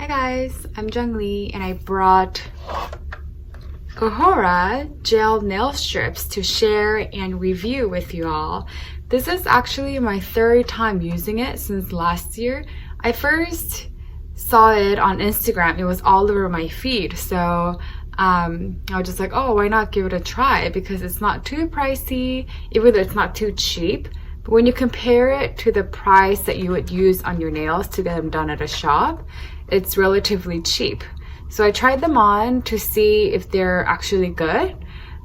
Hi guys, I'm Junglee and I brought Ohora gel nail strips to share and review with you all. This is actually my third time using it since last year. I first saw it on Instagram. It was all over my feed, so I was just like, oh, why not give it a try, because it's not too pricey, even though it's not too cheap. But when you compare it to the price that you would use on your nails to get them done at a shop, it's relatively cheap. So I tried them on to see if they're actually good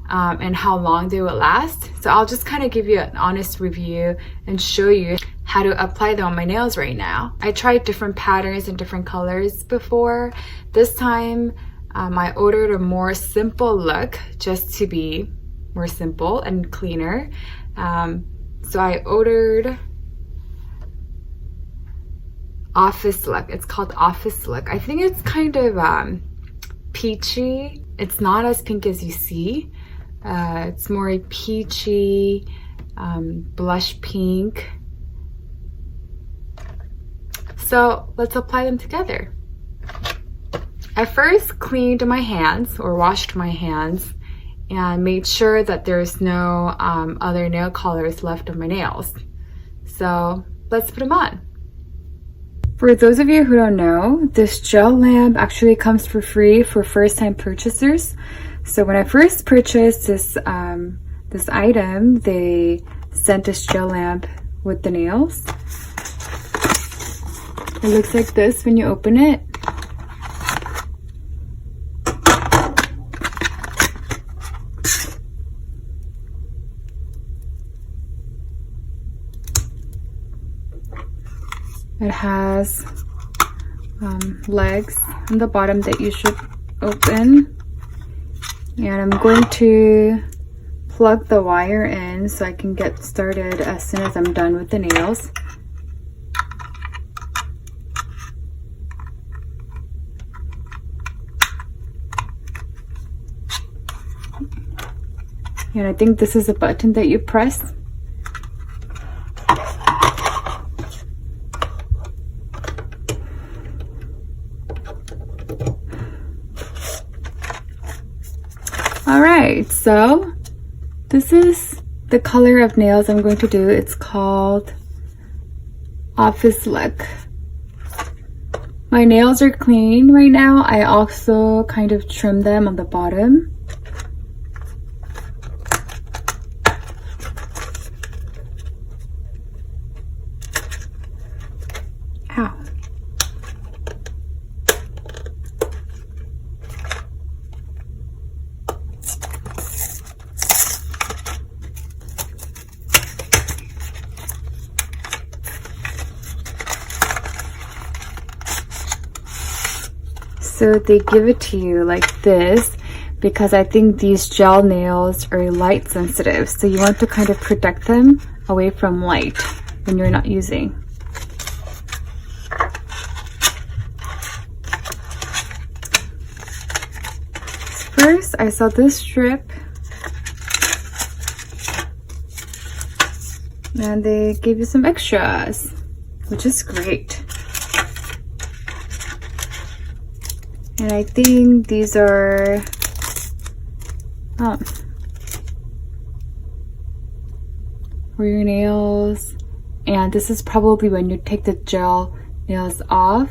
and how long they will last. So I'll just kind of give you an honest review and show you how to apply them on my nails right now. I tried different patterns and different colors before. This time I ordered a more simple look just to be more simple and cleaner. So I ordered Office Look. It's called Office Look. I think it's kind of peachy. It's not as pink as you see. It's more a peachy, blush pink. So let's apply them together. I first cleaned my hands, or washed my hands, and made sure that there's no other nail colors left on my nails. So let's put them on. For those of you who don't know, this gel lamp actually comes for free for first-time purchasers. So when I first purchased this this item, they sent this gel lamp with the nails. It looks like this when you open it. It has legs on the bottom that you should open. And I'm going to plug the wire in so I can get started as soon as I'm done with the nails. And I think this is a button that you press. Alright, so this is the color of nails I'm going to do. It's called Office Look. My nails are clean right now. I also kind of trimmed them on the bottom. Ow. So they give it to you like this because I think these gel nails are light sensitive. So you want to kind of protect them away from light when you're not using. First, I saw this strip and they gave you some extras, which is great. And I think these are for your nails. And this is probably when you take the gel nails off.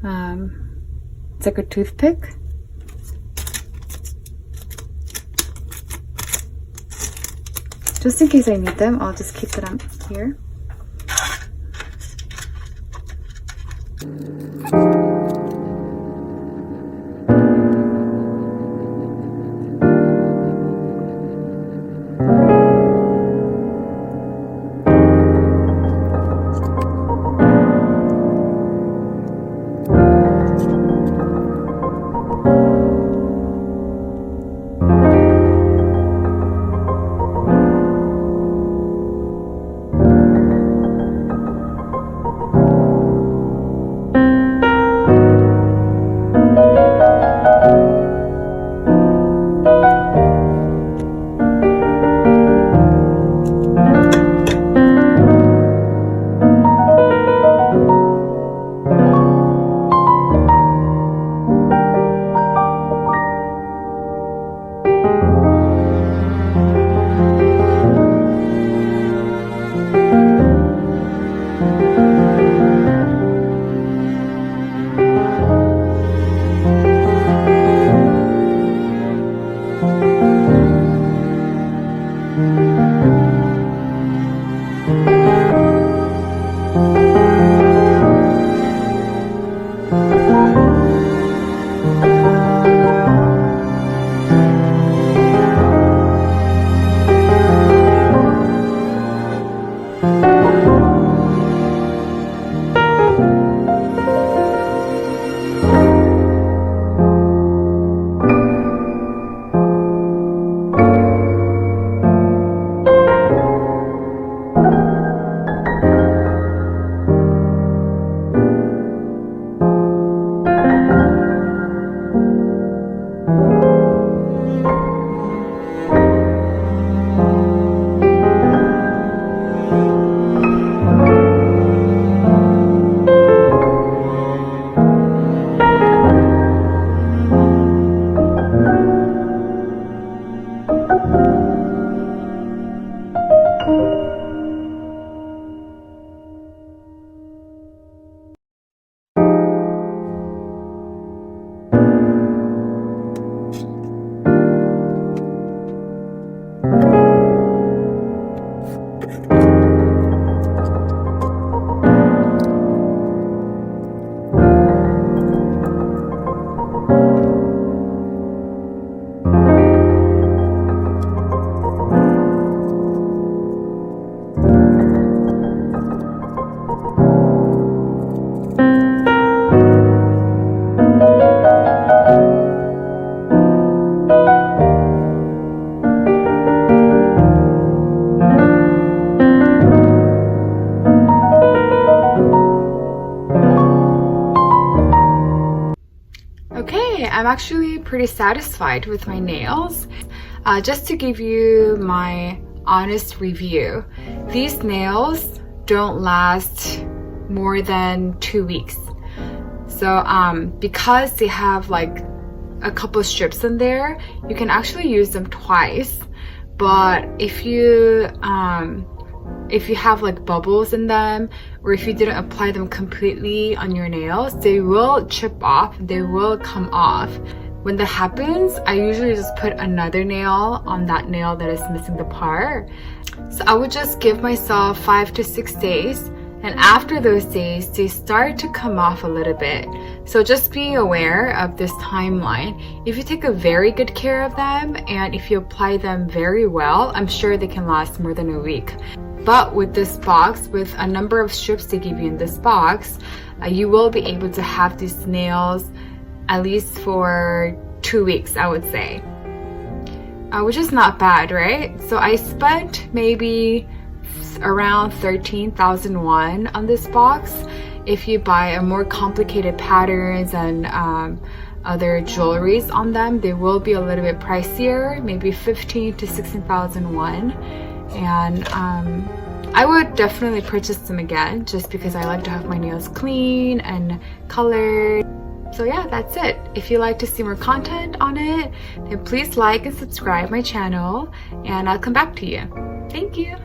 It's like a toothpick. Just in case I need them, I'll just keep them here. Okay, I'm actually pretty satisfied with my nails. Just to give you my honest review, these nails don't last more than 2 weeks. So because they have like a couple strips in there, you can actually use them twice. But if you have like bubbles in them, or if you didn't apply them completely on your nails, they will chip off, they will come off. When that happens, I usually just put another nail on that nail that is missing the part. So I would just give myself 5 to 6 days, and after those days, they start to come off a little bit. So just be aware of this timeline. If you take a very good care of them, and if you apply them very well, I'm sure they can last more than a week. But with this box, with a number of strips they give you in this box, you will be able to have these nails at least for 2 weeks, I would say. Which is not bad, right? So I spent maybe around 13,000 won on this box. If you buy a more complicated patterns and other jewelries on them, they will be a little bit pricier, maybe 15 to 16,000 won. And I would definitely purchase them again, just because I like to have my nails clean and colored. So yeah, that's it. If you like to see more content on it, then please like and subscribe my channel, and I'll come back to you. Thank you.